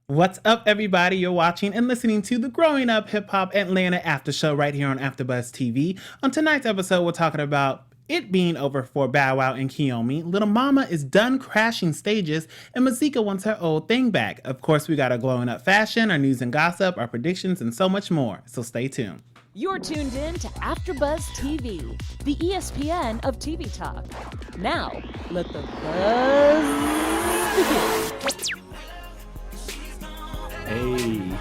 What's up, everybody? You're watching and listening to the Growing Up Hip Hop Atlanta After Show right here on AfterBuzz TV. On tonight's episode, we're talking about it being over for Bow Wow and Kiyomi. Lil Mamma is done crashing stages, and Masika wants her old thing back. Of course, we got our glowing up fashion, our news and gossip, our predictions, and so much more. So stay tuned. You're tuned in to AfterBuzz TV, the ESPN of TV talk. Now, let the buzz begin. Hey.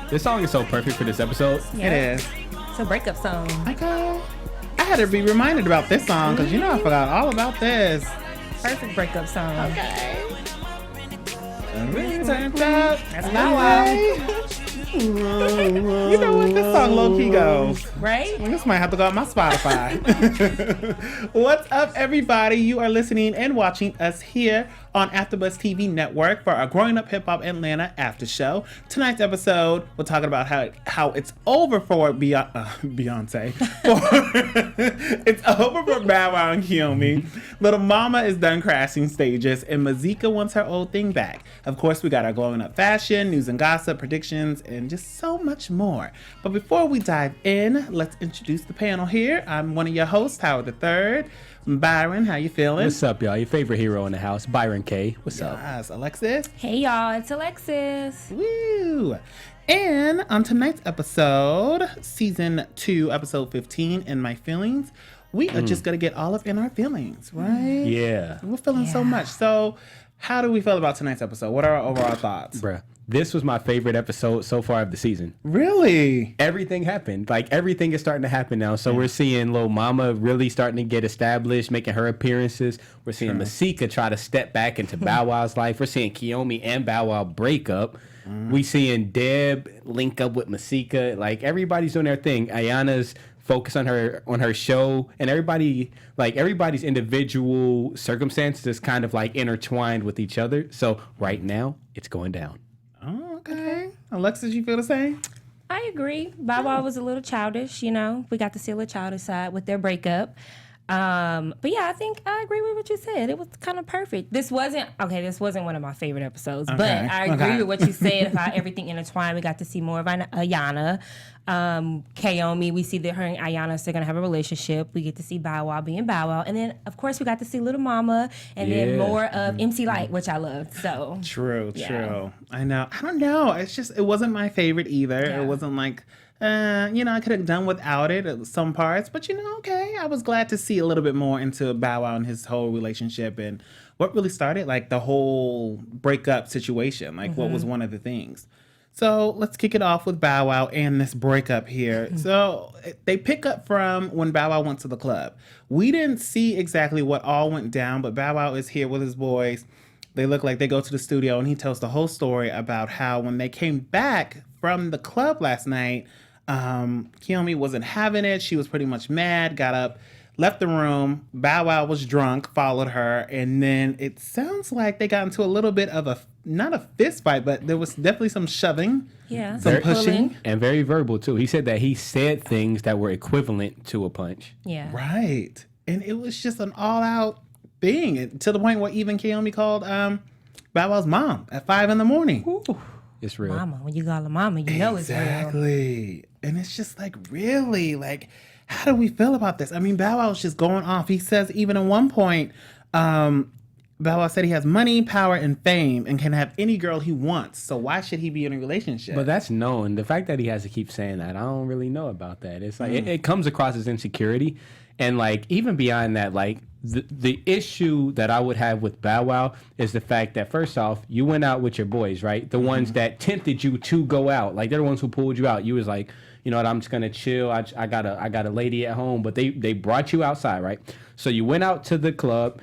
This song is so perfect for this episode. Yeah. It is. It's a breakup song. Okay. I had to be reminded about this song because I forgot all about this. Perfect breakup song. Okay. That's Bow Wow. You know what? This song low-key goes. Right? This might have to go on my Spotify. What's up, everybody? You are listening and watching us here on AfterBuzz TV Network for our Growing Up Hip Hop Atlanta After Show. Tonight's episode, we're talking about how it's over for Beyonce. It's over for Bow Wow and Kiyomi. Lil Mamma is done crashing stages, and Masika wants her old thing back. Of course, we got our glowing up fashion, news and gossip, predictions, and just so much more. But before we dive in, let's introduce the panel here. I'm one of your hosts, Howard III. Byron, how you feeling? What's up, y'all? Your favorite hero in the house, Byron K. What's up? Yes, Alexus. Hey, y'all. It's Alexus. Woo! And on tonight's episode, season 2, episode 15, In My Feelings, we are just going to get all up in our feelings, right? Yeah. We're feeling so much. So how do we feel about tonight's episode? What are our overall thoughts? Bruh, this was my favorite episode so far of the season. Really? Everything happened. Like, everything is starting to happen now. So we're seeing Lil Mamma really starting to get established, making her appearances. We're seeing Masika try to step back into Bow Wow's life. We're seeing Kiyomi and Bow Wow break up. We seeing Deb link up with Masika. Like, everybody's doing their thing. Ayana's focus on her show, and everybody's individual circumstances is kind of like intertwined with each other. So right now it's going down. Oh, okay. Alexis, you feel the same? I agree. Bow Wow was a little childish, We got to see a little childish side with their breakup. But yeah, I think I agree with what you said. It was kind of perfect. This wasn't one of my favorite episodes, but I agree with what you said about everything intertwined. We got to see more of Ayana. Kiyomi, we see that her and Ayana are going to have a relationship. We get to see Bow Wow being Bow Wow. And then, of course, we got to see Lil Mamma and then more of MC Lyte, which I loved. So True. I know. I don't know. It's just, it wasn't my favorite either. Yeah. It wasn't like... I could have done without it at some parts, but okay. I was glad to see a little bit more into Bow Wow and his whole relationship and what really started, like the whole breakup situation, like what was one of the things. So let's kick it off with Bow Wow and this breakup here. So they pick up from when Bow Wow went to the club. We didn't see exactly what all went down, but Bow Wow is here with his boys. They look like they go to the studio and he tells the whole story about how when they came back from the club last night, Kiyomi wasn't having it. She was pretty much mad, got up, left the room. Bow Wow was drunk, followed her, and then it sounds like they got into a little bit of not a fist fight, but there was definitely some shoving, some pushing. And very verbal, too. He said that he said things that were equivalent to a punch. Yeah. Right. And it was just an all-out thing, to the point where even Kiyomi called Bow Wow's mom at 5 a.m. Ooh. It's real. Mama, when you call her mama, you know it's real. Exactly. And it's just like, really, like, how do we feel about this? I mean, Bow Wow's just going off. He says even at one point, Bow Wow said he has money, power, and fame and can have any girl he wants. So why should he be in a relationship? But that's known. The fact that he has to keep saying that, I don't really know about that. It's like, it comes across as insecurity. And like, even beyond that, like, the issue that I would have with Bow Wow is the fact that, first off, you went out with your boys, right? The ones that tempted you to go out. Like, they're the ones who pulled you out. You was like, you know what, I'm just going to chill. I got a lady at home. But they brought you outside, right? So you went out to the club.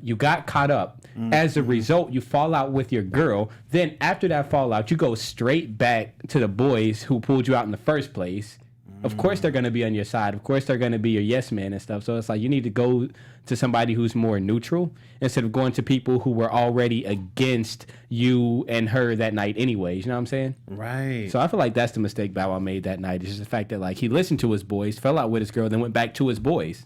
You got caught up. As a result, you fall out with your girl. Then after that fallout, you go straight back to the boys who pulled you out in the first place. Of course they're going to be on your side. Of course they're going to be your yes man and stuff. So it's like you need to go to somebody who's more neutral instead of going to people who were already against you and her that night anyways. You know what I'm saying? Right. So I feel like that's the mistake Bow Wow made that night. It's just the fact that like he listened to his boys, fell out with his girl, then went back to his boys.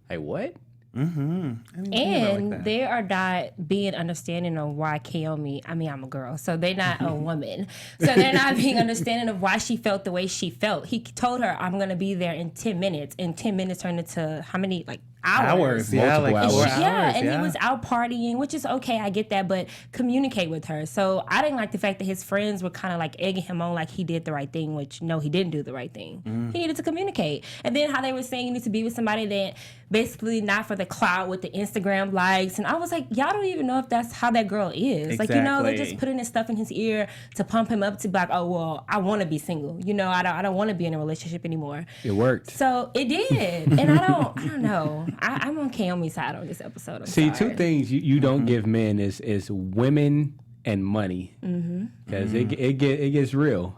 Like what? And they are not being understanding of why Kiyomi, I mean, I'm a girl, so they're not a woman. So they're not being understanding of why she felt the way she felt. He told her, I'm going to be there in 10 minutes. And 10 minutes turned into how many, like, hours. Yeah, Multiple like hours. And he was out partying, which is okay, I get that, but communicate with her. So I didn't like the fact that his friends were kind of like egging him on like he did the right thing, which no, he didn't do the right thing. He needed to communicate. And then how they were saying you need to be with somebody that basically not for the clout with the Instagram likes. And I was like, y'all don't even know if that's how that girl is. Like, they're just putting this stuff in his ear to pump him up to be like, oh, well, I want to be single. I don't want to be in a relationship anymore. It worked. So it did. And I don't know. I'm on Kiyomi's side on this episode. I'm See, sorry. two things you don't give men is women and money. Because it gets real.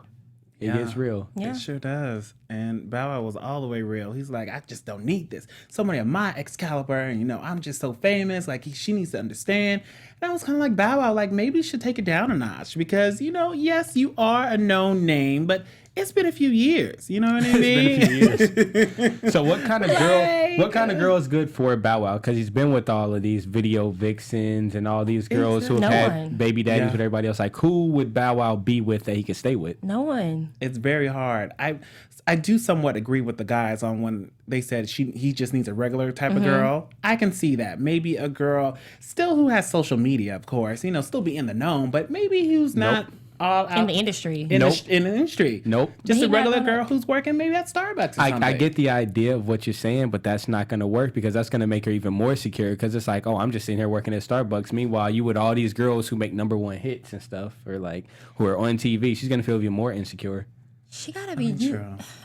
It gets real. Yeah. It sure does. And Bow Wow was all the way real. He's like, I just don't need this. Somebody of my Excalibur, and I'm just so famous. Like, she needs to understand. And I was kind of like, Bow Wow, like, maybe you should take it down a notch because, yes, you are a known name, but it's been a few years. You know what I mean? It's been a few years. So what kind of girl? What kind of girl is good for Bow Wow? Because he's been with all of these video vixens and all these girls who have had baby daddies with everybody else. Like, who would Bow Wow be with that he could stay with? No one. It's very hard. I do somewhat agree with the guys on when they said he just needs a regular type of girl. I can see that. Maybe a girl still who has social media, of course, still be in the know, but maybe who's not all out In the industry. in the industry. Nope. Just He a regular not gonna- girl who's working maybe at Starbucks or something. I get the idea of what you're saying, but that's not going to work because that's going to make her even more secure because it's like, oh, I'm just sitting here working at Starbucks. Meanwhile, you with all these girls who make #1 hits and stuff or like who are on TV, she's going to feel even more insecure. She gotta be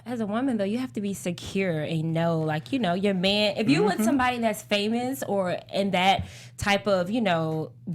as a woman though. You have to be secure and know, like your man. If you with somebody that's famous or in that type of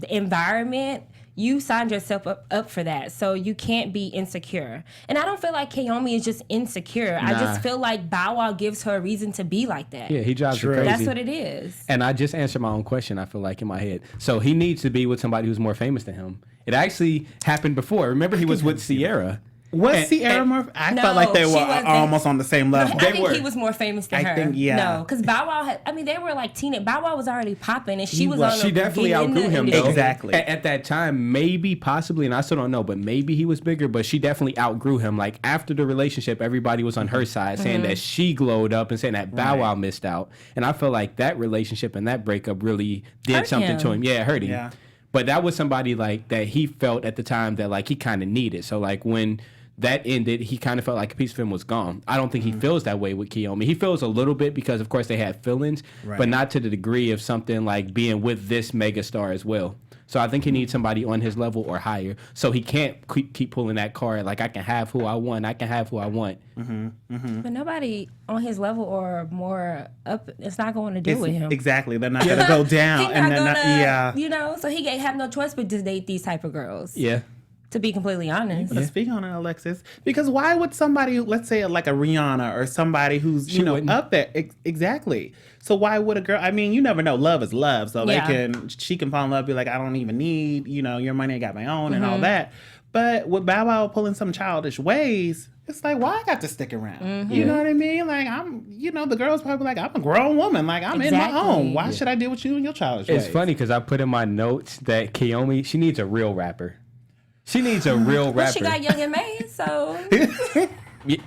environment, you signed yourself up for that. So you can't be insecure. And I don't feel like Kiyomi is just insecure. I just feel like Bow Wow gives her a reason to be like that. Yeah, he drives her crazy. That's what it is. And I just answered my own question, I feel like, in my head. So he needs to be with somebody who's more famous than him. It actually happened before. Remember, he was with Sierra. Was Sierra more? I felt like they were almost on the same level. I think he was more famous than her. I think, yeah. No, because Bow Wow they were like teenage. Bow Wow was already popping, and she was on. She definitely outgrew him, though. Exactly. At that time, maybe, possibly, and I still don't know, but maybe he was bigger, but she definitely outgrew him. Like, after the relationship, everybody was on her side, saying that she glowed up and saying that Bow Wow missed out. And I feel like that relationship and that breakup really did Hurt something him. to him. Yeah, it hurt him. Yeah. But that was somebody, like, that he felt at the time that, like, he kind of needed. So, like, when that ended, he kind of felt like a piece of him was gone. I don't think he feels that way with Kiyomi. He feels a little bit because, of course, they had feelings, but not to the degree of something like being with this megastar as well. So I think he needs somebody on his level or higher. So he can't keep pulling that card like, I can have who I want. I can have who I want. But nobody on his level or more up, it's not going to do with him. Exactly. They're not going to go down. He's And not they're gonna, not, so he have no choice but to date these type of girls. Yeah. To be completely honest. Let's speak on it, Alexis. Because why would somebody, let's say like a Rihanna or somebody who's, wouldn't. up there. Exactly. So why would a girl, I mean, you never know. Love is love. So she can fall in love, be like, I don't even need, your money, I got my own and all that. But with Bow Wow pulling some childish ways, it's like, why I got to stick around? You know what I mean? Like, I'm, the girl's probably like, I'm a grown woman. Like, I'm in my own. Why should I deal with you and your childish ways? It's funny because I put in my notes that Kiyomi, she needs a real rapper. She needs a real rapper. But she got Young and May, so.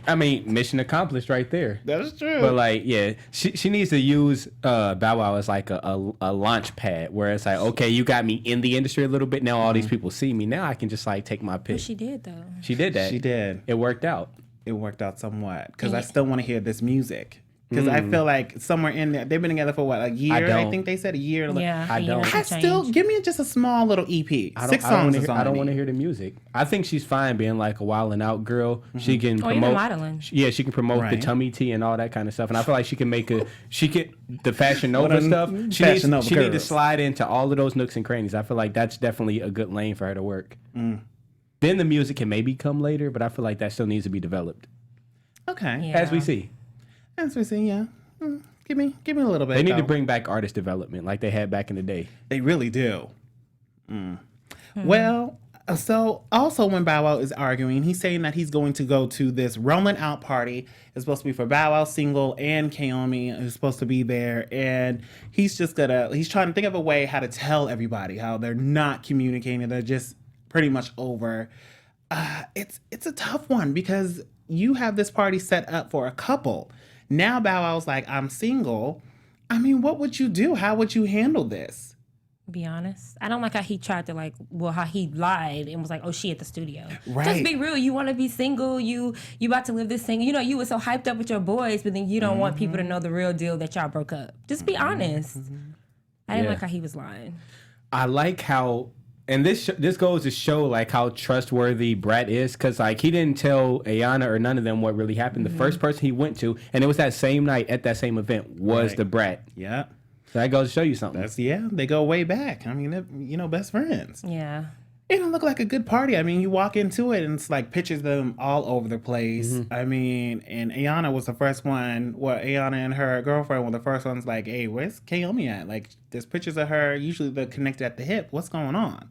I mean, mission accomplished right there. That's true. But like, yeah, she needs to use Bow Wow as like a launch pad where it's like, okay, you got me in the industry a little bit. Now all these people see me. Now I can just like take my pick. But she did though. She did that. She did. It worked out. It worked out somewhat because I still want to hear this music. Because I feel like somewhere in there, they've been together for what, a year? I think they said a year. Yeah, I don't. I still, give me just a small little EP. 6 songs is I don't want to hear the music. I think she's fine being like a wild and out girl. She can promote. Even modeling. Yeah, she can promote the tummy tea and all that kind of stuff. And I feel like she can make the Fashion Nova stuff. She needs to slide into all of those nooks and crannies. I feel like that's definitely a good lane for her to work. Then the music can maybe come later, but I feel like that still needs to be developed. Okay. As we see. As we see, yeah. Give me a little bit. They need to bring back artist development like they had back in the day. They really do. Well, So also when Bow Wow is arguing, he's saying that he's going to go to this Rolling Out party. It's supposed to be for Bow Wow single and Kiyomi is supposed to be there. And he's trying to think of a way how to tell everybody how they're not communicating. They're just pretty much over. It's a tough one because you have this party set up for a couple. Now Bow Wow's like, I'm single. I mean, what would you do? How would you handle this? Be honest, I don't like how he tried to how he lied and was like, "Oh, she at the studio." Right. Just be real. You want to be single. You about to live this thing. You know, you were so hyped up with your boys, but then you don't want people to know the real deal that y'all broke up. Just be honest. I didn't like how he was lying. I like how, and this goes to show like how trustworthy Brat is, because like he didn't tell Ayana or none of them what really happened. The first person he went to, and it was that same night at that same event, was the Brat. Yeah. So that goes to show you something. They go way back. I mean, they're, best friends. Yeah. It don't look like a good party. I mean, you walk into it and it's like pictures of them all over the place. I mean, and Ayana was the first one. Well, Ayana and her girlfriend were the first ones like, hey, where's Kiyomi at? Like, there's pictures of her. Usually they're connected at the hip. What's going on?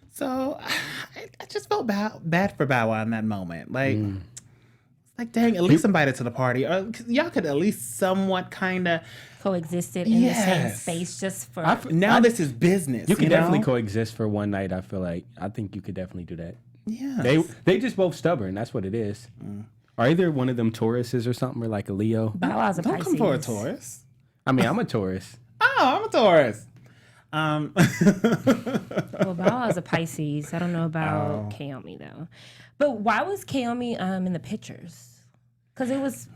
So I just felt bad for Bow Wow in that moment. Like, like, dang, at least invite her to the party. Or y'all could at least somewhat kind of coexisted in the same space just for... Now this is business. You can definitely coexist for one night, I feel like. I think you could definitely do that. Yeah. They just both stubborn. That's what it is. Are either one of them Tauruses or something, or like a Leo? Bow Wow's a Don't Pisces. come for a Taurus. I mean, I'm a Taurus. Oh, I'm a Taurus. Well, Bow Wow's a Pisces. I don't know about Kiyomi, though. But why was Kiyomi in the pictures? Because it was...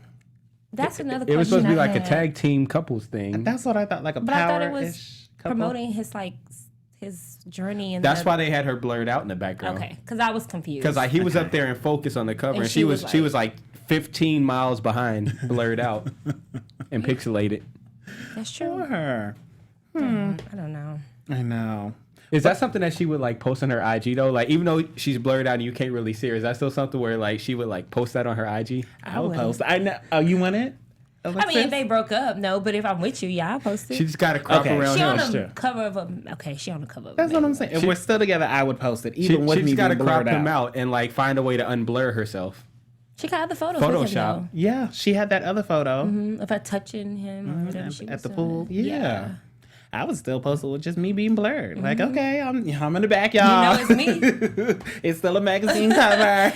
That's another question. It was supposed to be like had. a tag team couples thing. That's what I thought, like a But I thought it power-ish was couple. promoting his journey. And That's why they had her blurred out in the background. Okay, because I was confused. Because like he was up there in focus on the cover, and she was like 15 miles behind, blurred out, and pixelated. That's true. For her. I don't know. I know. Is that something that she would like post on her IG though? Like even though she's blurred out and you can't really see her, is that still something where like she would like post that on her IG? I would post. I know. Oh, you want it? Alexis? I mean, if they broke up, no. But if I'm with you, yeah, I'll post it. She just got to crop around she on him. the cover of a. Okay, she on the cover. That's what I'm saying. If we're still together, I would post it, even with She me just got to being crop blurred him out. out and like find a way to unblur herself. She got other photos with him, Photoshop. Yeah, she had that other photo of her touching him or whatever she was at the doing. pool. Yeah. I would still post it with just me being blurred. Like, okay, I'm in the back, y'all. You know it's me. It's still a magazine cover.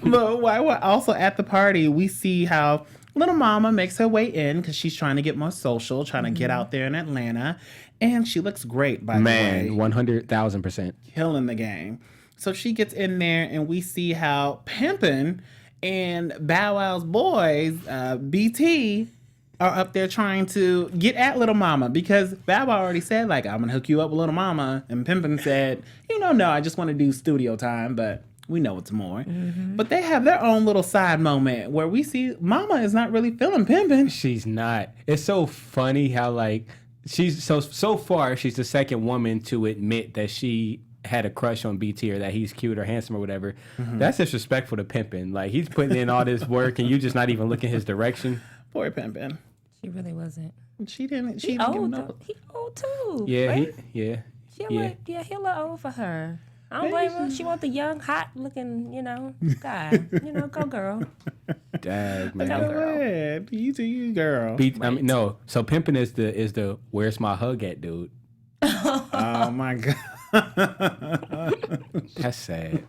But while we're also at the party, we see how Lil Mamma makes her way in because she's trying to get more social, trying to get out there in Atlanta. And she looks great, by the way. 100,000%. Killing the game. So she gets in there and we see how Pimpin' and Bow Wow's boys, BT, are up there trying to get at Lil Mamma because Bow Wow already said, like, I'm going to hook you up with Lil Mamma. And Pimpin' said, no, I just want to do studio time, but we know it's more. But they have their own little side moment where we see Mama is not really feeling Pimpin'. She's not. It's so funny how like she's so far she's the second woman to admit that she had a crush on BT or that he's cute or handsome or whatever. That's disrespectful to Pimpin'. Like he's putting in all this work and you just not even looking his direction. Poor Pimpin'. She really wasn't. She didn't. She He didn't give old. no. He old too. Yeah, right? he He a little old for her. I don't blame her. She want the young, hot looking, guy. Go girl. Dag, man. Go ahead. You do you, girl. I mean, no. So Pimpin' is the where's my hug at, dude? Oh my God. That's sad.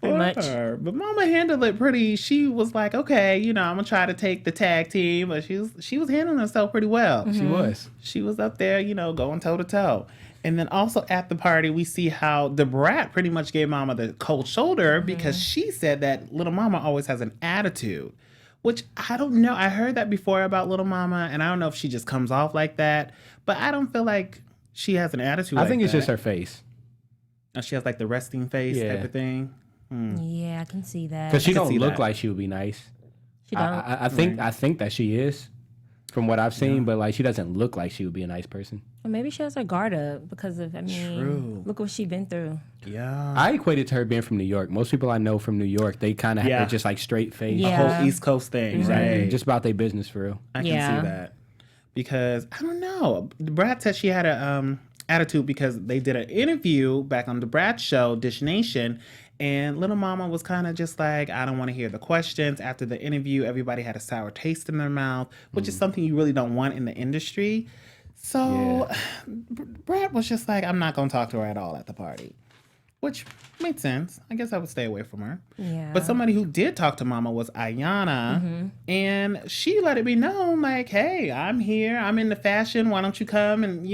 Pretty much. But Mama handled it pretty. She was like, okay, I'm gonna try to take the tag team, but she was handling herself pretty well. She was. She was up there, going toe to toe. And then also at the party, we see how the Brat pretty much gave Mama the cold shoulder because she said that Lil Mamma always has an attitude, which I don't know. I heard that before about Lil Mamma, and I don't know if she just comes off like that, but I don't feel like she has an attitude I think it's just her face. She has like the resting face type of thing. Yeah, I can see that. Because she can don't see look that. like she would be nice. She don't. I think that she is, from what I've seen, but like she doesn't look like she would be a nice person. Or maybe she has her guard up because of, True. look what she's been through. Yeah. I equate it to her being from New York. Most people I know from New York, they kind of have just like straight face. Yeah. The whole East Coast thing, right? Just about their business for real. I can see that. Because, I don't know. Brad said she had a attitude because they did an interview back on the Brat show, Dish Nation, and Lil Mamma was kind of just like, I don't want to hear the questions. After the interview, everybody had a sour taste in their mouth, which is something you really don't want in the industry. So Brat was just like, I'm not going to talk to her at all at the party. Which made sense. I guess I would stay away from her. Yeah. But somebody who did talk to Mama was Ayana. And she let it be known, like, hey, I'm here. I'm into fashion. Why don't you come and,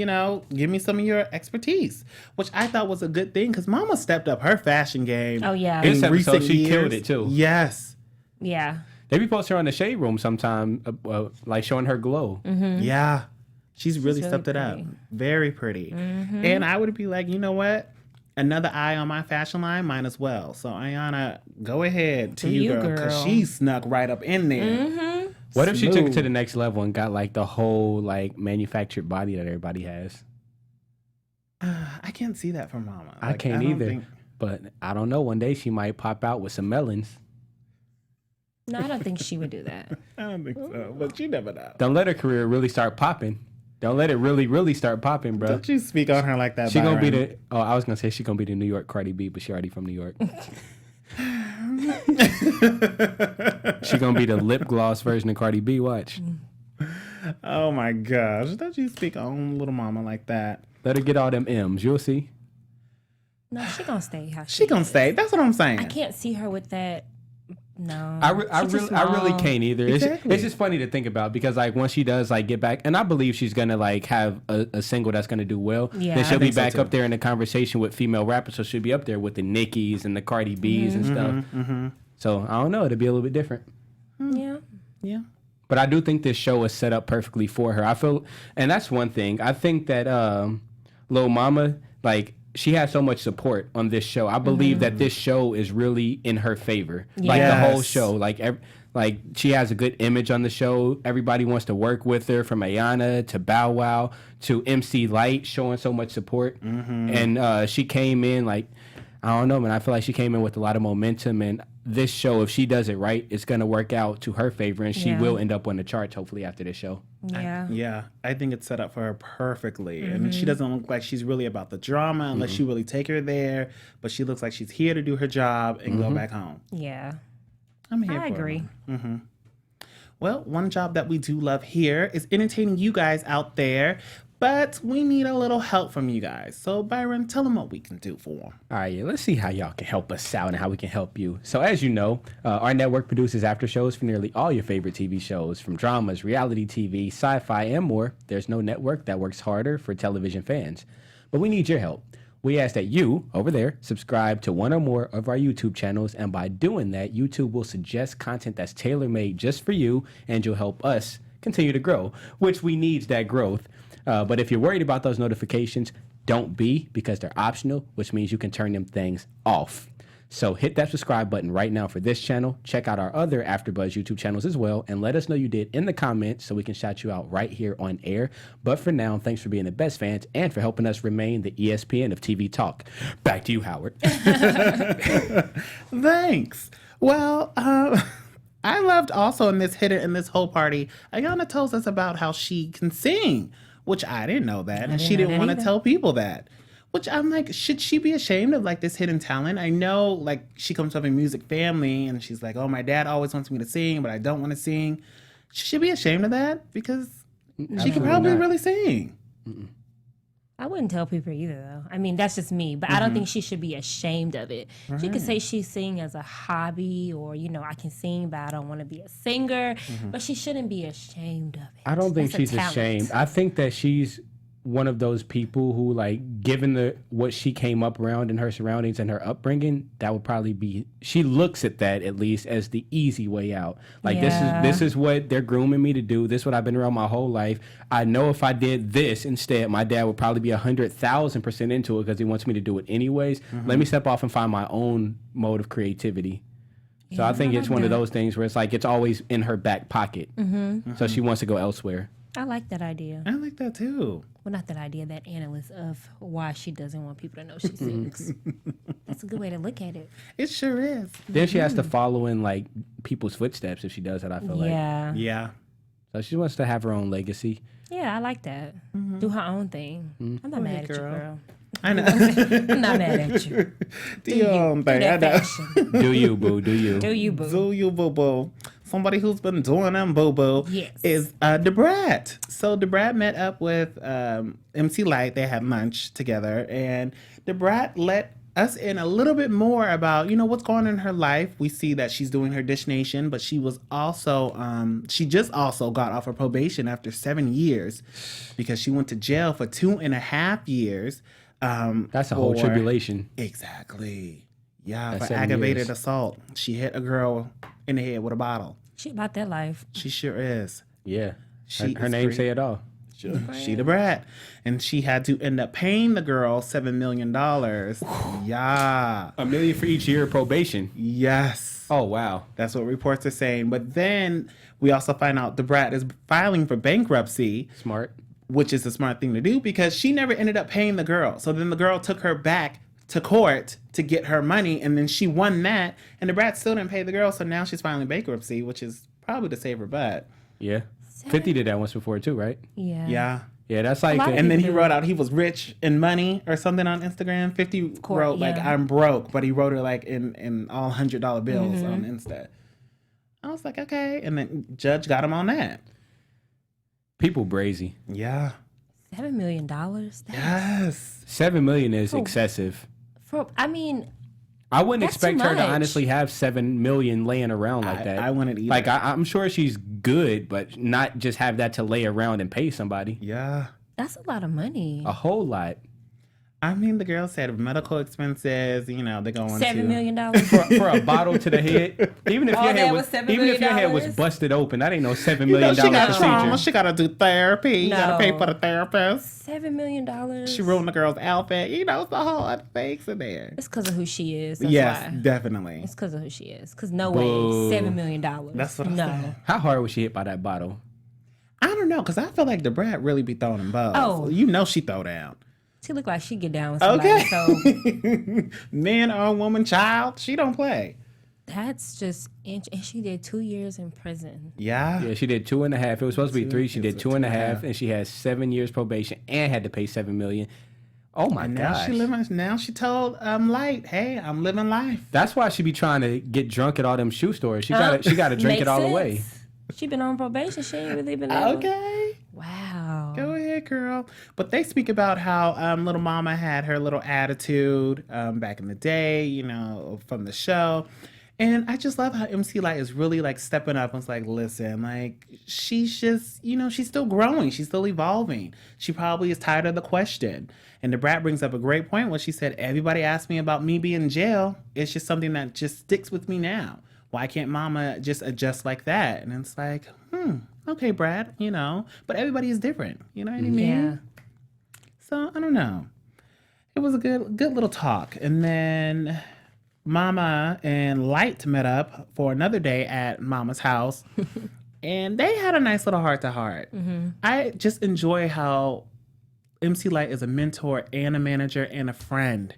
give me some of your expertise? Which I thought was a good thing because Mama stepped up her fashion game. Oh, yeah. This episode, she killed it, too. Yes. Yeah. They be posting her on the Shade Room sometime, like showing her glow. Yeah. She's really really stepped it up. pretty. Very pretty. And I would be like, you know what? Another eye on my fashion line, might as well. So, Ayana, go ahead to you, girl, because she snuck right up in there. What if she took it to the next level and got like the whole like manufactured body that everybody has? I can't see that for Mama. I can't either. But I don't know. One day she might pop out with some melons. No, I don't think she would do that. I don't think so, but you never know. Don't let her career really start popping. Don't let it really start popping, bro. Don't you speak on her like that, She gonna be Byron. I was gonna say she gonna be the New York Cardi B, but she already from New York. She gonna be the lip gloss version of Cardi B. Watch. Oh my gosh. Don't you speak on little Mama like that. Let her get all them M's. You'll see. No, she gonna stay how She gonna stay. That's what I'm saying. I can't see her with that. No, I really can't either. Exactly. It's just funny to think about because like once she does like get back, and I believe she's gonna like have a single that's gonna do well. Yeah. Then she'll I be think so, back too. up there in the conversation with female rappers, so she'll be up there with the Nickies and the Cardi B's and stuff. So I don't know. It'll be a little bit different. Yeah. Yeah. But I do think this show is set up perfectly for her. I feel, and that's one thing. I think that Lil Mama, like, she has so much support on this show. I believe that this show is really in her favor. Like the whole Yes. show, like she has a good image on the show. Everybody wants to work with her, from Ayana to Bow Wow to MC Light, showing so much support. And she came in like, I don't know, man. I feel like she came in with a lot of momentum, and this show, if she does it right, it's gonna work out to her favor, and she will end up on the charts hopefully after this show. Yeah. Yeah, I think it's set up for her perfectly. And she doesn't look like she's really about the drama unless you really take her there. But she looks like she's here to do her job and go back home. Yeah. I'm here I for agree. it. Well, one job that we do love here is entertaining you guys out there. But we need a little help from you guys. So, Byron, tell them what we can do for them. All right, yeah, let's see how y'all can help us out and how we can help you. So as you know, our network produces after shows for nearly all your favorite TV shows, from dramas, reality TV, sci-fi, and more. There's no network that works harder for television fans. But we need your help. We ask that you, over there, subscribe to one or more of our YouTube channels, and by doing that, YouTube will suggest content that's tailor-made just for you, and you'll help us continue to grow, which we need that growth. But if you're worried about those notifications, don't be, because they're optional, which means you can turn them things off. So hit that subscribe button right now for this channel. Check out our other AfterBuzz YouTube channels as well, and let us know you did in the comments so we can shout you out right here on air. But for now, thanks for being the best fans and for helping us remain the ESPN of TV talk. Back to you, Howard. Thanks. Well, I loved also in this whole party, Ayana tells us about how she can sing, which I didn't know that. And she didn't want to tell people that. Which I'm like, should she be ashamed of like this hidden talent? I know like she comes from a music family and she's like, oh, my dad always wants me to sing, but I don't want to sing. Should she be ashamed of that? Because she could probably really sing. I wouldn't tell people either, though. I mean, that's just me, but I don't think she should be ashamed of it. She could say she sing as a hobby, or I can sing, but I don't want to be a singer. But she shouldn't be ashamed of it. I don't think That's a she's talent. ashamed. I think that she's one of those people who, like, given what she came up around in her surroundings and her upbringing, that would probably be, she looks at that at least as the easy way out. Like, this is what they're grooming me to do. This is what I've been around my whole life. I know if I did this instead, my dad would probably be 100,000% into it because he wants me to do it anyways. Let me step off and find my own mode of creativity. So I think it's one of those things where it's like it's always in her back pocket. So she wants to go elsewhere. I like that idea. I like that too. Well, not that idea, that analyst of why she doesn't want people to know she sings. That's a good way to look at it. It sure is. Then she has to follow in like people's footsteps if she does that, I feel like. Yeah. Yeah. So she wants to have her own legacy. Yeah, I like that. Do her own thing. I'm not mad at you, girl. I know. I'm not mad at you. Do your own thing. I that know. fashion. Do you, boo? Do you? Do you, boo? Do you, boo boo? Somebody who's been doing them, boo boo, Yes. is Brat. So Brat met up with MC Lyte. They had lunch together, and Brat let us in a little bit more about, what's going on in her life. We see that she's doing her Dish Nation, but she was also, she just also got off of probation after 7 years because she went to jail for 2.5 years. That's a whole tribulation. Exactly. Yeah, That's for 7 aggravated years. assault. She hit a girl in the head with a bottle. She about that life. She sure is. Yeah. She Her is name free. say it all. She the Brat. And she had to end up paying the girl $7 million. Yeah. $1 million for each year of probation. Yes. Oh, wow. That's what reports are saying. But then we also find out the Brat is filing for bankruptcy, Smart. which is the smart thing to do because she never ended up paying the girl. So then the girl took her back to court to get her money, and then she won that, and the Brat still didn't pay the girl, so now she's filing bankruptcy, which is probably to save her butt. Yeah. 50 did that once before, too, right? Yeah. Yeah. Yeah, that's like... lot of And then he people wrote out he was rich in money or something on Instagram. 50 wrote like, yeah. I'm broke, but he wrote it like in all $100 bills on Insta. I was like, okay. And then Judge got him on that. people brazy. Yeah. $7 million. Yes. $7 million is excessive. I mean, I wouldn't That's expect too her to much. honestly have $7 million laying around like that. I wouldn't either. Like I'm sure she's good, but not just have that to lay around and pay somebody. Yeah. that's a lot of money. A whole lot. I mean, the girl said medical expenses, they're going $7 million. For a bottle to the head, even if All your that head was was $7 even if your head was million? busted open, that ain't no $7 million she got trauma. procedure. She got to do therapy. You got to pay No. for the therapist. $7 million. She ruined the girl's outfit. It's a whole other things in there. It's because of who she is. That's Yes, why. definitely. It's because of who she is. Because no Boo. way, $7 million. That's what I no. said. How hard was she hit by that bottle? I don't know, because I feel like the Brat really be throwing them balls. Oh. She throw down. She look like she get down with somebody. Okay. So Man or woman, child, she don't play. that's just, and she did 2 years in prison. Yeah. Yeah, she did 2.5. It was supposed to be 3. She It did was 2.5, and she has 7 years probation and had to pay $7 million. Oh my Now gosh. Now she told Light, hey, I'm living life. That's why she be trying to get drunk at all them shoe stores. She got to drink Makes it all sense. away. She been on probation. She ain't really been there. Okay. Wow. Go ahead, girl. But they speak about how Lil Mamma had her little attitude back in the day, from the show. And I just love how MC Lyte is really like stepping up and it's like, listen, like she's just, she's still growing. She's still evolving. She probably is tired of the question. And the Brat brings up a great point when she said, everybody asked me about me being in jail. It's just something that just sticks with me now. Why can't Mama just adjust like that? And it's like, okay, Brat, but everybody is different. You know what I mean? Yeah. So I don't know. It was a good little talk. And then Mama and Light met up for another day at Mama's house. And they had a nice little heart-to-heart. I just enjoy how MC Lyte is a mentor and a manager and a friend.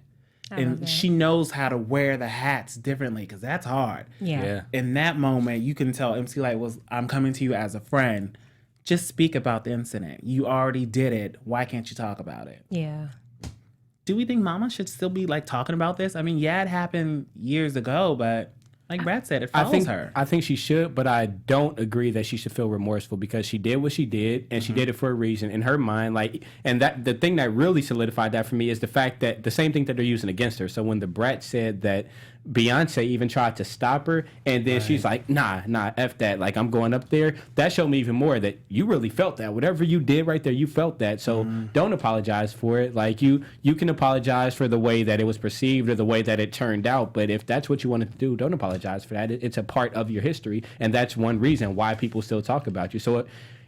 And she knows how to wear the hats differently because that's hard. Yeah. In that moment, you can tell MC Lyte was, I'm coming to you as a friend. Just speak about the incident. You already did it. Why can't you talk about it? Yeah. Do we think Mama should still be like talking about this? I mean, yeah, it happened years ago, but like Brat said, it follows her. I think she should, but I don't agree that she should feel remorseful because she did what she did and she did it for a reason in her mind. And that the thing that really solidified that for me is the fact that the same thing that they're using against her. So when the Brat said that Beyonce even tried to stop her and then she's like, nah, F that. Like, I'm going up there. That showed me even more that you really felt that. Whatever you did right there, you felt that. So don't apologize for it. Like, you can apologize for the way that it was perceived or the way that it turned out. But if that's what you wanted to do, don't apologize for that. It's a part of your history. And that's one reason why people still talk about you. So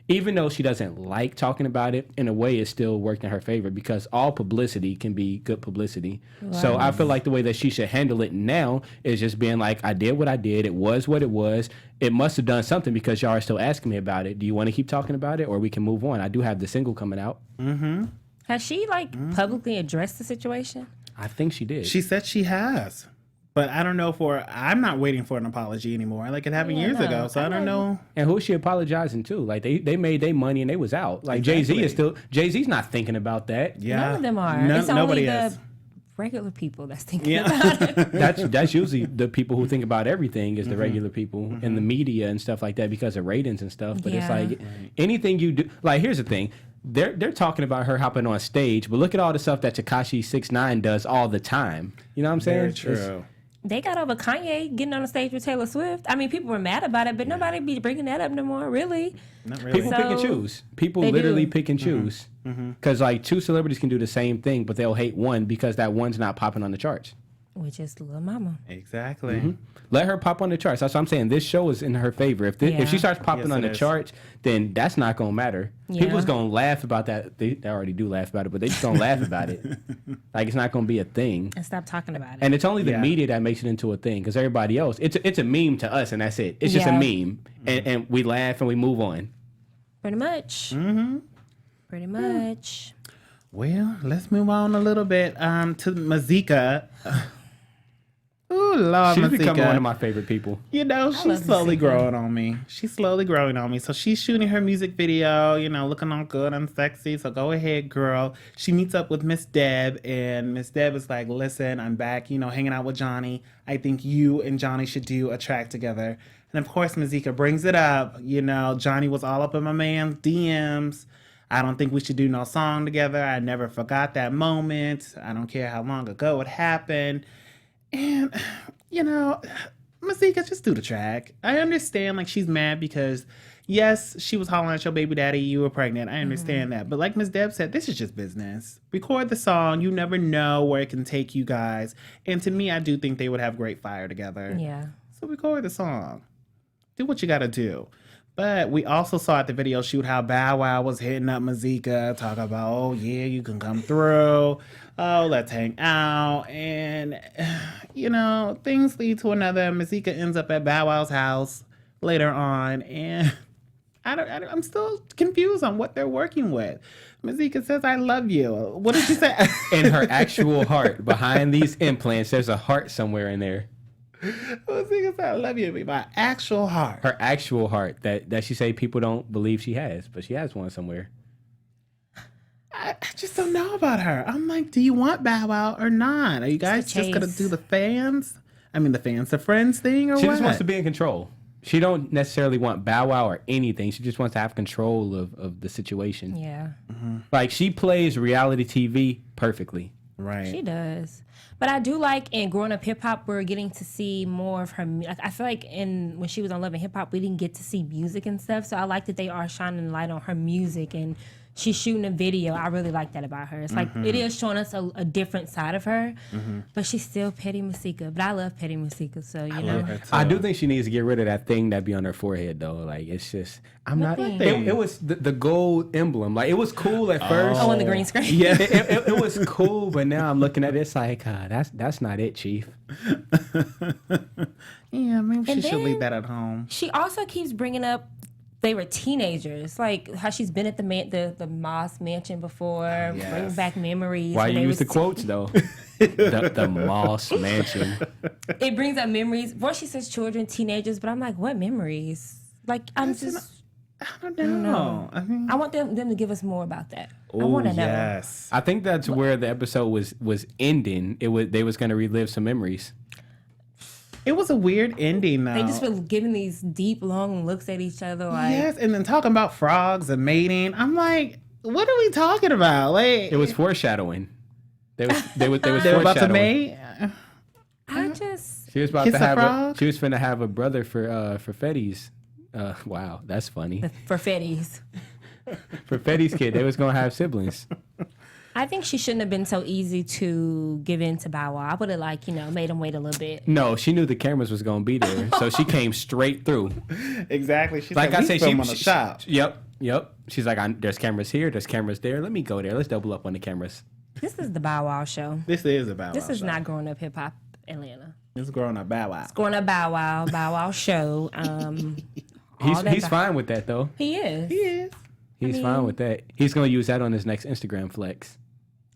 even though she doesn't like talking about it, in a way it still worked in her favor because all publicity can be good publicity. Wow. So I feel like the way that she should handle it now is just being like, I did what I did. It was what it was. It must have done something because y'all are still asking me about it. Do you want to keep talking about it or we can move on? I do have the single coming out. Has she publicly addressed the situation? I think she did. She said she has. But I don't know I'm not waiting for an apology anymore. Like it happened years ago, so I don't know. And who's she apologizing to? Like they made their money and they was out. Like Jay-Z's not thinking about that. Yeah. None of them are. It's nobody only is. the regular people that's thinking about it. That's usually the people who think about everything is the regular people in the media and stuff like that because of ratings and stuff. But it's like anything you do. Like here's the thing. They're talking about her hopping on stage, but look at all the stuff that Tekashi 6ix9ine does all the time. You know what I'm saying? Very true. They got over Kanye getting on the stage with Taylor Swift. I mean, people were mad about it, but nobody be bringing that up no more, really. Not really. People pick and choose. People literally pick and choose. Because like two celebrities can do the same thing, but they'll hate one because that one's not popping on the charts. Which is Lil Mamma. Exactly. Let her pop on the charts. That's what I'm saying. This show is in her favor. If she starts popping on the charts, then that's not going to matter. Yeah. People's going to laugh about that. They already do laugh about it, but they just going to laugh about it. Like, it's not going to be a thing. And stop talking about it. And it's only the media that makes it into a thing because everybody else, it's a meme to us, and that's it. It's just a meme. And we laugh and we move on. Pretty much. Pretty much. Well, let's move on a little bit to Masika. Ooh, Lord, She's Masika. becoming one of my favorite people. You know, she's slowly growing on me. She's slowly growing on me. So she's shooting her music video, you know, looking all good and sexy. So go ahead, girl. She meets up with Miss Deb, and Miss Deb is like, listen, I'm back, you know, hanging out with Johnny. I think you and Johnny should do a track together. And of course, Masika brings it up. You know, Johnny was all up in my man's DMs. I don't think we should do no song together. I never forgot that moment. I don't care how long ago it happened. And, you know, Masika, just do the track. I understand, like, she's mad because, yes, she was hollering at your baby daddy, you were pregnant. I understand that. But like Miss Deb said, this is just business. Record the song. You never know where it can take you guys. And to me, I do think they would have great fire together. Yeah. So record the song. Do what you got to do. But we also saw at the video shoot how Bow Wow was hitting up Masika, talking about, oh, yeah, you can come through. Oh, let's hang out. And, you know, things lead to another. Masika ends up at Bow Wow's house later on. And I'm still confused on what they're working with. Masika says, I love you. What did she say? In her actual heart, behind these implants, there's a heart somewhere in there. Masika said, I love you, my actual heart. Her actual heart that she say people don't believe she has, but she has one somewhere. I just don't know about her. I'm like, do you want Bow Wow or not? Are you guys just gonna do the fans? I mean, the friends thing, or she what? Just wants to be in control. She don't necessarily want Bow Wow or anything. She just wants to have control of the situation. Yeah. Like she plays reality TV perfectly. Right. She does. But I do like in growing up hip hop, we're getting to see more of her. Like I feel like when she was on Love and Hip Hop, we didn't get to see music and stuff. So I like that they are shining light on her music and she's shooting a video. I really like that about her. It's like it is showing us a different side of her, but she's still petty Masika. But I love petty Masika, so you know. I do think she needs to get rid of that thing that be on her forehead though. Like it's just it was the gold emblem. Like it was cool at first. Oh, on the green screen. Yeah, it was cool, but now I'm looking at it, it's like that's not it, Chief. Yeah, maybe And she should then leave that at home. She also keeps bringing up they were teenagers, like how she's been at the Moss Mansion before, bringing back memories. Why you use the quotes though? the Moss Mansion. It brings up memories. Well, she says children, teenagers, but I'm like, what memories? Like I don't know. I mean, I want them to give us more about that. I want to know. Yes. I think that's where the episode was ending. They was going to relive some memories. It was a weird ending, though. They just been giving these deep, long looks at each other. Like, yes, and then talking about frogs and mating. I'm like, what are we talking about? Like, it was foreshadowing. They was they were foreshadowing. about to mate. She was about Kiss to a have frog? she was finna have a brother for Fetty's. Wow, that's funny. for Fetties. For Fetty's kid, they was gonna have siblings. I think she shouldn't have been so easy to give in to Bow Wow. I would have made him wait a little bit. No, she knew the cameras was gonna be there, so she came straight through. Exactly. She's Like I said, she on the shop. Yep. She's like, there's cameras here, there's cameras there. Let me go there. Let's double up on the cameras. This is the Bow Wow show. This is about. This is not growing up hip hop Atlanta. It's growing up Bow Wow. Growing up Bow Wow show. He's fine with that though. He is. He is. He's fine with that. He's gonna use that on his next Instagram flex.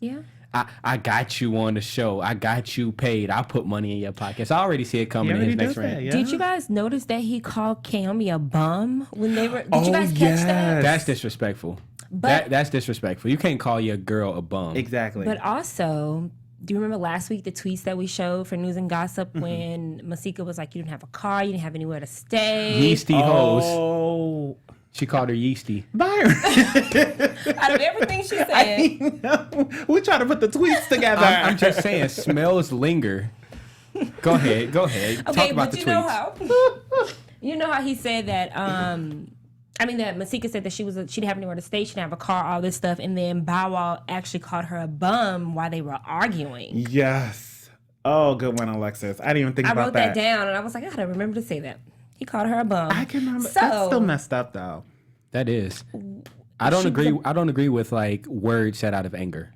Yeah. I got you on the show. I got you paid. I put money in your pockets. I already see it coming in his next rant. Yeah. Did you guys notice that he called Kiyomi a bum when they were? Did you guys catch that? That's disrespectful. That's disrespectful. You can't call your girl a bum. Exactly. But also, do you remember last week the tweets that we showed for News and Gossip when Masika was like, you didn't have a car, you didn't have anywhere to stay? Yeasty hoes. Oh. She called her yeasty. Byron. Out of everything she said. We try to put the tweets together. I'm just saying, smells linger. Go ahead. Okay, Talk about but the you tweets. know how he said that. That Masika said that she didn't have anywhere to stay, she didn't have a car, all this stuff, and then Bow Wow actually called her a bum while they were arguing. Yes. Oh, good one, Alexus. I didn't even think I about wrote that down, and I was like, I gotta remember to say that. He called her a bum. I can remember. That's still messed up, though. That is. I don't agree with like words said out of anger.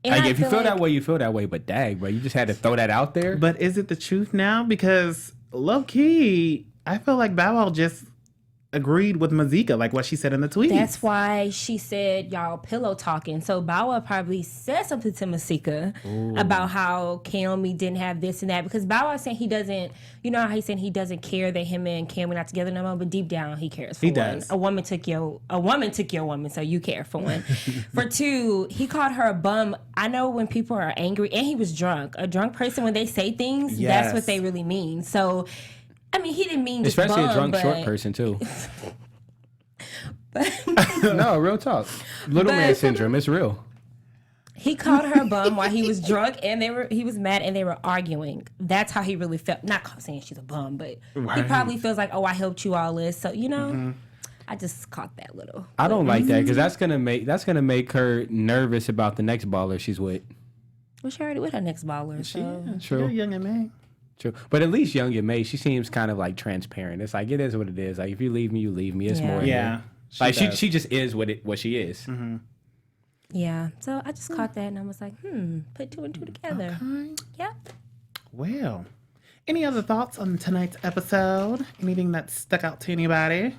Like if you feel that way, you feel that way. But dang, bro, you just had to throw that out there. But is it the truth now? Because low key, I feel like Bow Wow just agreed with Masika, like what she said in the tweet. That's why she said y'all pillow talking. So Bow Wow probably said something to Masika about how Kiyomi didn't have this and that, because Bow Wow saying he doesn't, you know how he's saying he doesn't care that him and Kiyomi not together no more, but deep down he cares. For he one, does. a woman took your woman, so you care for one. For two, he called her a bum. I know when people are angry, and he was drunk. A drunk person, when they say things, that's what they really mean. So. I mean, he didn't mean just especially bum, a drunk short person too. No, real talk. Little man syndrome. It's real. He called her a bum while he was drunk, and he was mad, and they were arguing. That's how he really felt. Not saying she's a bum, but he probably feels like, oh, I helped you all this. So I just caught that little. I don't like that because that's gonna make her nervous about the next baller she's with. Well, she already with her next baller. True. Young and May. True. But at least Young and May, she seems kind of like transparent. It's like, it is what it is. Like, if you leave me, you leave me. It's more. Yeah. She just is what she is. Mm-hmm. Yeah. So I just caught that and I was like, put two and two together. Okay. Yep. Well, any other thoughts on tonight's episode? Anything that stuck out to anybody?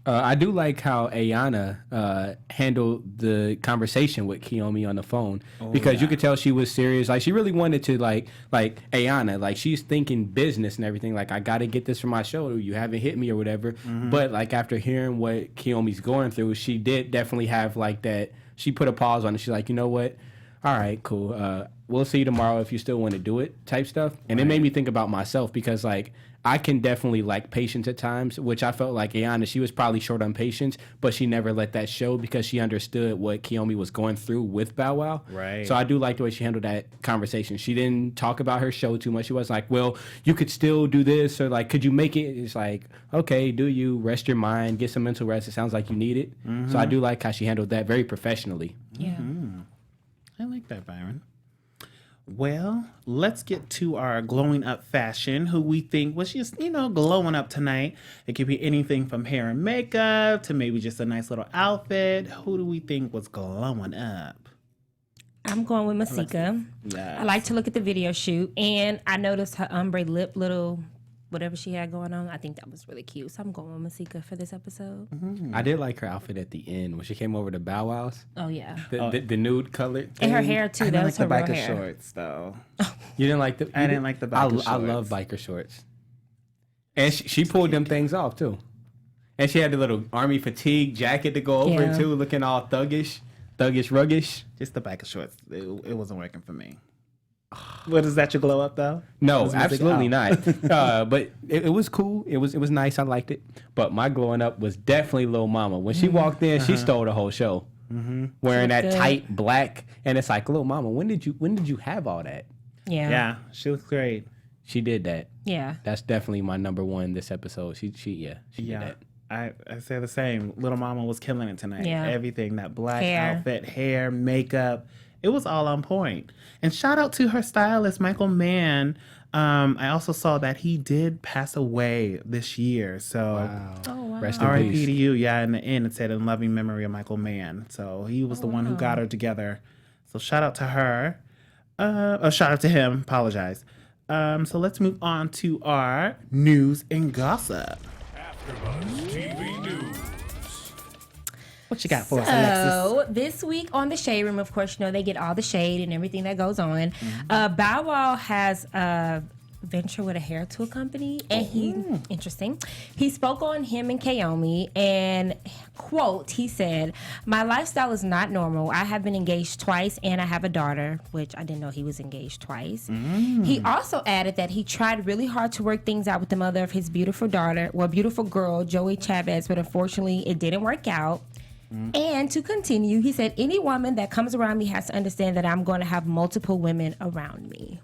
I do like how Ayana handled the conversation with Kiyomi on the phone because you could tell she was serious. Like, she really wanted to like Ayana, like, she's thinking business and everything. Like, I got to get this for my show. You haven't hit me or whatever. But like, after hearing what Kiyomi's going through, she did definitely have like that. She put a pause on it. She's like, you know what? All right, cool. We'll see you tomorrow if you still want to do it, type stuff. And it made me think about myself because like, I can definitely lack patience at times, which I felt like Ayana, she was probably short on patience, but she never let that show because she understood what Kiyomi was going through with Bow Wow. Right. So I do like the way she handled that conversation. She didn't talk about her show too much. She was like, well, you could still do this, or like, could you make it? It's like, okay, do you rest your mind, get some mental rest. It sounds like you need it. So I do like how she handled that very professionally. Yeah. I like that, Byron. Well, let's get to our glowing up fashion, who we think was just, glowing up tonight. It could be anything from hair and makeup to maybe just a nice little outfit. Who do we think was glowing up? I'm going with Masika. Yes. I like to look at the video shoot, and I noticed her ombre lip little whatever she had going on. I think that was really cute. So I'm going with Masika for this episode. I did like her outfit at the end when she came over to Bow Wow's. Oh, yeah. The nude color. And her hair, too. I That didn't was like her the real biker hair. shorts, though. You didn't like the... I didn't like the biker shorts. I love biker shorts. And she pulled them things off, too. And she had the little army fatigue jacket to go over it, too, looking all thuggish, ruggish. Just the biker shorts. It wasn't working for me. What, is that your glow up, though? No, absolutely not. But it was cool. It was nice. I liked it. But my glowing up was definitely Lil Mamma. When she walked in, she stole the whole show. Wearing that tight black, and it's like, Lil Mamma, when did you have all that? Yeah. Yeah, she looks great. She did that. Yeah. That's definitely my number one this episode. She did that. I say the same. Little Mama was killing it tonight. Yeah. Everything, that black Hair. outfit, hair, makeup, it was all on point. And shout out to her stylist, Michael Mann. I also saw that he did pass away this year. So Oh, wow. Rest in R.I.P. peace. to you. Yeah, in the end, it said in loving memory of Michael Mann. So he was the one who got her together. So shout out to her. Shout out to him. Apologize. So let's move on to our news and gossip. AfterBuzz TV News. What you got for us, Alexis? So this week on the Shade Room, of course, you know they get all the shade and everything that goes on. Bow Wow has a venture with a hair tool company, and he spoke on him and Kiyomi, and quote, he said, "My lifestyle is not normal. I have been engaged twice, and I have a daughter," which I didn't know he was engaged twice. He also added that he tried really hard to work things out with the mother of his beautiful girl, Joey Chavez, but unfortunately it didn't work out. And to continue, he said, "Any woman that comes around me has to understand that I'm going to have multiple women around me."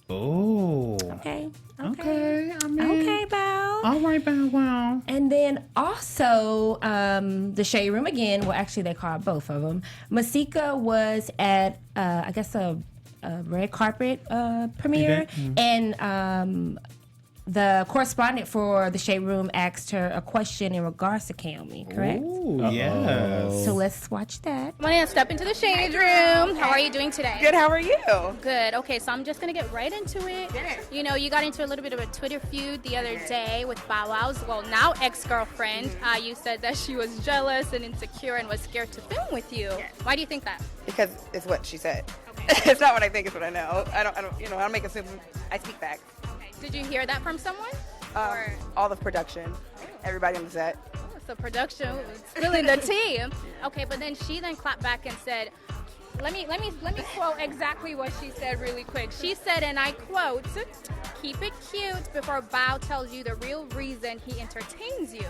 Oh. Okay. I mean, Okay, Bow. all right, Bow Wow. And then also, the Shade Room again. Well, actually, they called both of them. Masika was at, I guess, a red carpet premiere, and the correspondent for the Shade Room asked her a question in regards to Kiyomi, correct? Ooh, yes. So let's watch that. I'm gonna step into the Shade Room. How are you doing today? Good, how are you? Good. Okay, so I'm just gonna get right into it. You know, you got into a little bit of a Twitter feud the other day with Bow Wow's, well, now ex-girlfriend. You said that she was jealous and insecure and was scared to film with you. Why do you think that? Because it's what she said. Okay. It's not what I think, it's what I know. I don't, I don't make assumptions. I speak back. Okay. Did you hear that from someone? All the production, everybody on the set. So production was spilling the tea. Okay, but then she clapped back and said, let me quote exactly what she said really quick. She said, and I quote, "Keep it cute before Bow tells you the real reason he entertains you."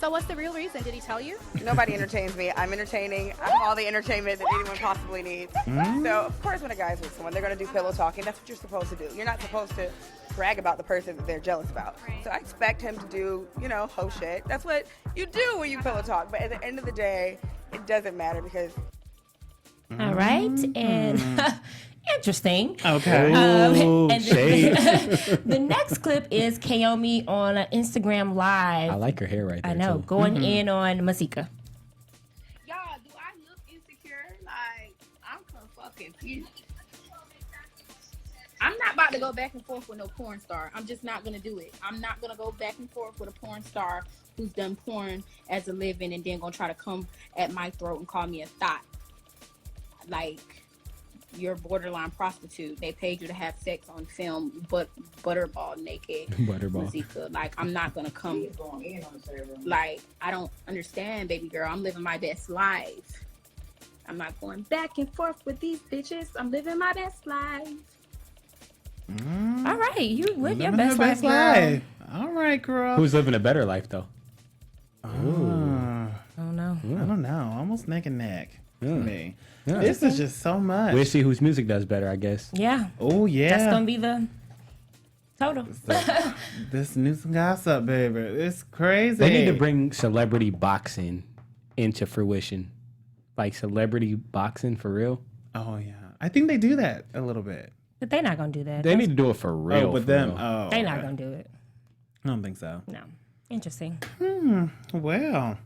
So what's the real reason? Did he tell you? Nobody entertains me. I'm entertaining. I'm all the entertainment that anyone possibly needs. So, of course, when a guy's with someone, they're going to do pillow talking. That's what you're supposed to do. You're not supposed to brag about the person that they're jealous about. Right. So I expect him to do, hoe shit. That's what you do when you pillow talk. But at the end of the day, it doesn't matter because... All right, and interesting. Okay. And shade. the next clip is Kiyomi on Instagram Live. I like her hair right there. I know, too. going in on Masika. Y'all, do I look insecure? Like, I'm confused. I'm not about to go back and forth with no porn star. I'm just not going to do it. I'm not going to go back and forth with a porn star who's done porn as a living and then going to try to come at my throat and call me a thought. Like, you're borderline prostitute. They paid you to have sex on film, but butterball naked. Butterball. Masika. Like, I'm not going to come. Like, I don't understand, baby girl. I'm living my best life. I'm not going back and forth with these bitches. I'm living my best life. All right, you live your Living best her life, girl. All right, girl. Who's living a better life, though? I Oh no. don't know. Almost neck and neck for me. Yeah. This is just so much. We'll see whose music does better, I guess. Yeah, Oh, yeah. that's gonna be the total. This news and gossip, baby. It's crazy. They need to bring celebrity boxing into fruition. Like celebrity boxing for real. Oh, yeah. I think they do that a little bit. But they're not gonna do that. They need to do it for real. Oh, with for them. real. Oh, They're not okay. gonna do it. I don't think so. No. Interesting. Well,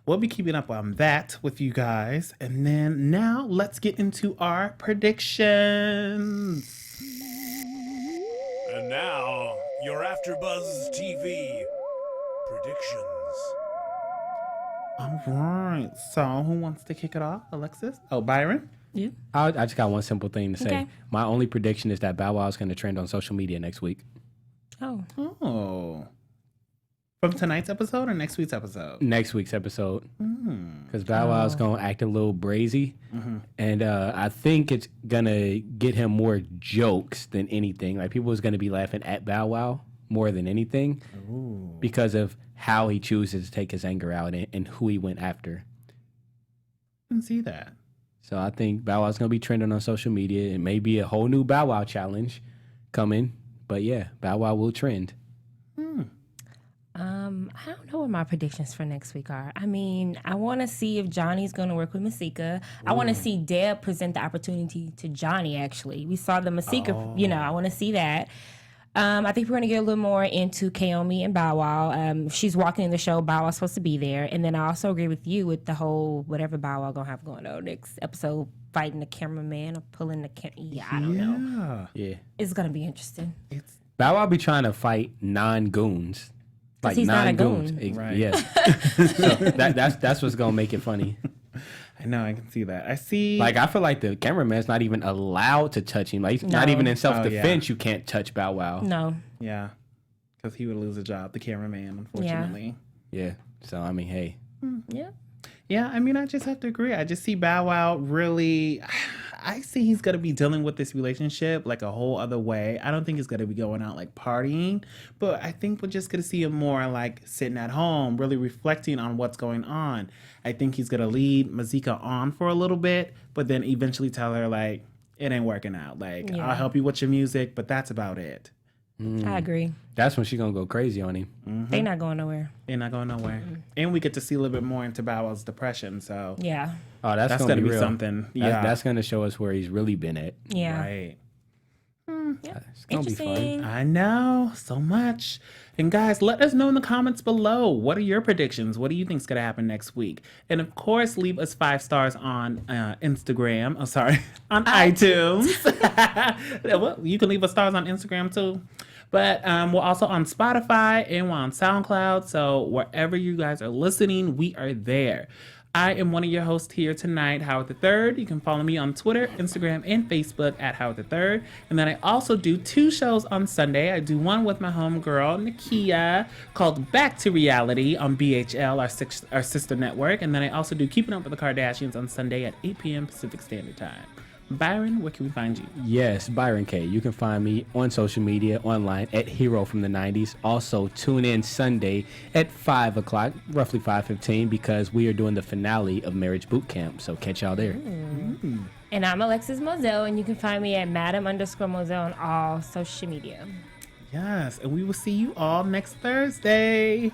we'll be keeping up on that with you guys. And then now let's get into our predictions. And now, your AfterBuzz TV predictions. All right. So who wants to kick it off? Alexis? Oh, Byron? You? I just got one simple thing to say. Okay. My only prediction is that Bow Wow is going to trend on social media next week. Oh. Oh. From tonight's episode or next week's episode? Next week's episode. Because Bow Wow is going to act a little brazy. And I think it's going to get him more jokes than anything. Like, people is going to be laughing at Bow Wow more than anything because of how he chooses to take his anger out and who he went after. I can see that. So I think Bow Wow's going to be trending on social media. It may be a whole new Bow Wow challenge coming. But yeah, Bow Wow will trend. I don't know what my predictions for next week are. I mean, I want to see if Johnny's going to work with Masika. I want to see Deb present the opportunity to Johnny, actually. We saw the Masika, I want to see that. I think we're going to get a little more into Kiyomi and Bow Wow. She's walking in the show. Bow Wow's supposed to be there. And then I also agree with you with the whole whatever Bow Wow going to have going on next episode, fighting the cameraman or pulling the camera. Yeah, I don't know. Yeah. It's going to be interesting. Bow Wow be trying to fight non-goons. Like he's not a non-goons. goon. Right. Yeah. So that's what's going to make it funny. I know, I can see that. I see. Like, I feel like the cameraman's not even allowed to touch him. Like, not even in self-defense, you can't touch Bow Wow. No. Yeah, because he would lose a job, the cameraman, unfortunately. Yeah. So, I mean, hey. Yeah. Yeah, I mean, I just have to agree. I just see Bow Wow really. I see he's going to be dealing with this relationship like a whole other way. I don't think he's going to be going out like partying, but I think we're just going to see him more like sitting at home, really reflecting on what's going on. I think he's going to lead Masika on for a little bit, but then eventually tell her, like, it ain't working out. Like, I'll help you with your music, but that's about it. I agree. That's when she's going to go crazy on him. Mm-hmm. They not going nowhere. They're not going nowhere. And we get to see a little bit more into Bow Wow's depression, so Yeah. Oh, that's going to be real. something. Yeah. That's going to show us where he's really been at. Yeah. Right. It's going to be fun. Interesting. I know, so much. And guys, let us know in the comments below. What are your predictions? What do you think is going to happen next week? And of course, leave us 5 stars on Instagram. Oh, sorry, on iTunes. Well, you can leave us stars on Instagram too. But we're also on Spotify and we're on SoundCloud. So wherever you guys are listening, we are there. I am one of your hosts here tonight, Howard III. You can follow me on Twitter, Instagram, and Facebook at Howard III. And then I also do 2 shows on Sunday. I do one with my homegirl, Nakia, called Back to Reality on BHL, our sister network. And then I also do Keeping Up with the Kardashians on Sunday at 8 p.m. Pacific Standard Time. Byron, where can we find you? Yes, Byron K. You can find me on social media, online at Hero from the 90s. Also, tune in Sunday at 5 o'clock, roughly 5:15, because we are doing the finale of Marriage Boot Camp. So catch y'all there. And I'm Alexus Mozell, and you can find me at Madam_Mozell on all social media. Yes, and we will see you all next Thursday.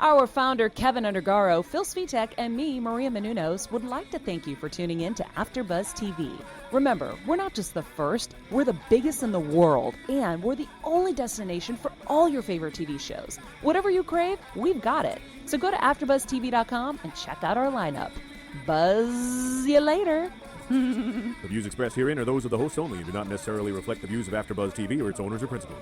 Our founder, Kevin Undergaro, Phil Svitek, and me, Maria Menounos, would like to thank you for tuning in to AfterBuzz TV. Remember, we're not just the first, we're the biggest in the world, and we're the only destination for all your favorite TV shows. Whatever you crave, we've got it. So go to AfterBuzzTV.com and check out our lineup. Buzz you later. The views expressed herein are those of the hosts only and do not necessarily reflect the views of AfterBuzz TV or its owners or principals.